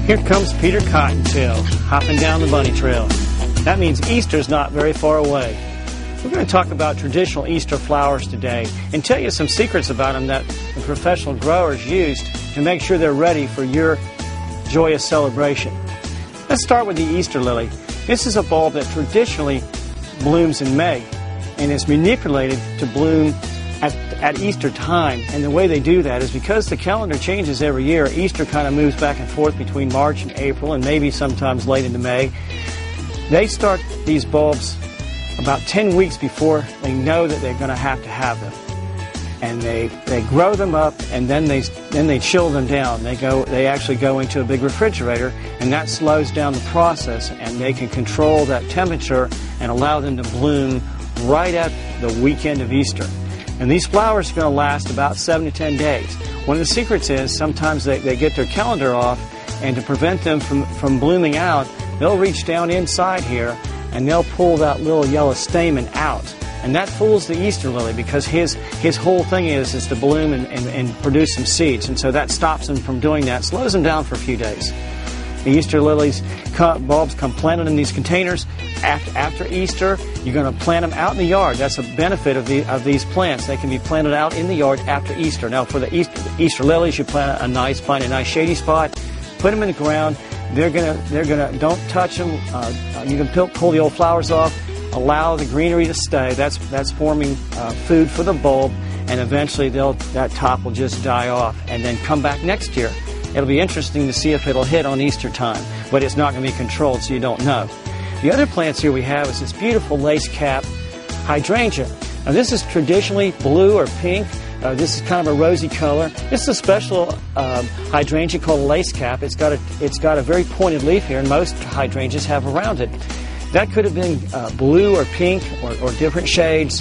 Here comes Peter Cottontail, hopping down the bunny trail. That means Easter's not very far away. We're going to talk about traditional Easter flowers today and tell you some secrets about them that the professional growers used to make sure they're ready for your joyous celebration. Let's start with the Easter lily. This is a bulb that traditionally blooms in May and is manipulated to bloom at Easter time. And the way they do that is because the calendar changes every year. Easter kind of moves back and forth between March and April and maybe sometimes late into May. They start these bulbs about 10 weeks before they know that they're going to have them. And they grow them up, and then they chill them down. They actually go into a big refrigerator, and that slows down the process, and they can control that temperature and allow them to bloom right at the weekend of Easter. And these flowers are going to last about 7 to 10 days. One of the secrets is sometimes they get their calendar off, and to prevent them from blooming out, they'll reach down inside here and they'll pull that little yellow stamen out. And that fools the Easter lily because his whole thing is to bloom and produce some seeds. And so that stops him from doing that, slows him down for a few days. The Easter lilies bulbs come planted in these containers. After Easter, you're going to plant them out in the yard. That's a benefit of these plants. They can be planted out in the yard after Easter. Now, for the Easter lilies, you find a nice shady spot. Put them in the ground. They're gonna don't touch them. You can pull the old flowers off. Allow the greenery to stay. That's forming food for the bulb, and eventually that top will just die off and then come back next year. It'll be interesting to see if it'll hit on Easter time, but it's not going to be controlled, so you don't know. The other plants here we have is this beautiful lace cap hydrangea. Now this is traditionally blue or pink. This is kind of a rosy color. This is a special hydrangea called a lace cap. It's got a very pointed leaf here, and most hydrangeas have around it. That could have been blue or pink or different shades.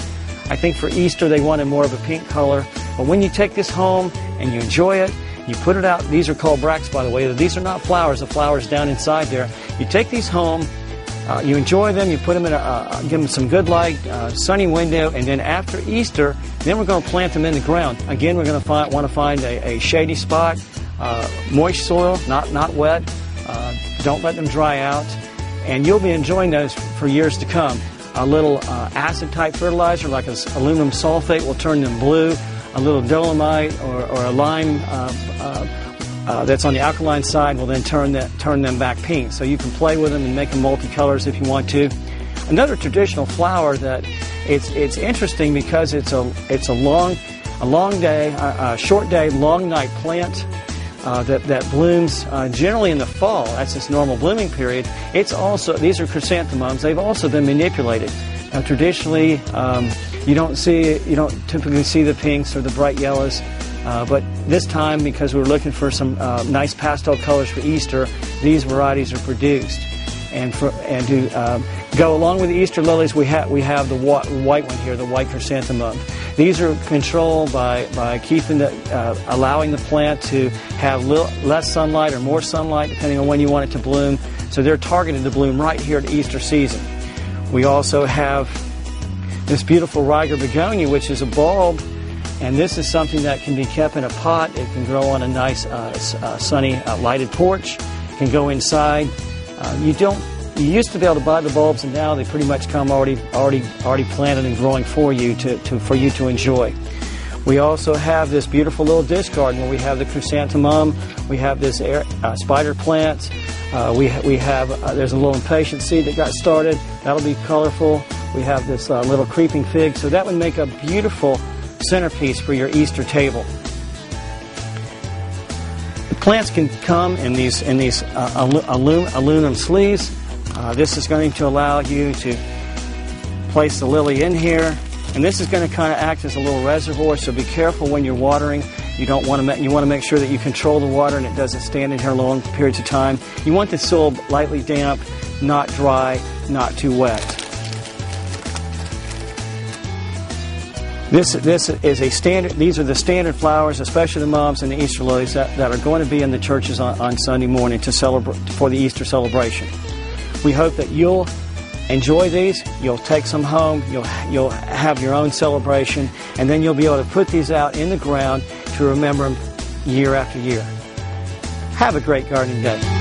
I think for Easter they wanted more of a pink color. But when you take this home and you enjoy it, you put it out. These are called bracts, by the way. These are not flowers. The flowers down inside there. You take these home. You enjoy them. You put them in give them some good light, sunny window, and then after Easter, then we're going to plant them in the ground. Again, we're going to want to find a shady spot, moist soil, not wet. Don't let them dry out, and you'll be enjoying those for years to come. A little acid-type fertilizer, like aluminum sulfate, will turn them blue. A little dolomite or a lime that's on the alkaline side will then turn them back pink. So you can play with them and make them multicolors if you want to. Another traditional flower that it's interesting because it's a long day, short day, long night plant that blooms generally in the fall. That's its normal blooming period. These are chrysanthemums. They've also been manipulated. Now traditionally, you don't typically see the pinks or the bright yellows. But this time, because we're looking for some nice pastel colors for Easter, these varieties are produced. And to go along with the Easter lilies, we have the white one here, the white chrysanthemum. These are controlled by keeping allowing the plant to have less sunlight or more sunlight, depending on when you want it to bloom. So they're targeted to bloom right here at Easter season. We also have this beautiful Riger begonia, which is a bulb. And this is something that can be kept in a pot. It can grow on a nice, sunny, lighted porch. It can go inside. You used to be able to buy the bulbs, and now they pretty much come already planted and growing for you to enjoy. We also have this beautiful little dish garden where we have the chrysanthemum. We have this spider plant. There's a little impatient seed that got started. That'll be colorful. We have this little creeping fig. So that would make a beautiful centerpiece for your Easter table. The plants can come in these aluminum sleeves. This is going to allow you to place the lily in here, and this is going to kind of act as a little reservoir. So be careful when you're watering. You want to make sure that you control the water and it doesn't stand in here long periods of time. You want the soil lightly damp, not dry, not too wet. This is a standard. These are the standard flowers, especially the mums and the Easter lilies that are going to be in the churches on Sunday morning to celebrate for the Easter celebration. We hope that you'll enjoy these. You'll take some home. You'll have your own celebration, and then you'll be able to put these out in the ground to remember them year after year. Have a great gardening day.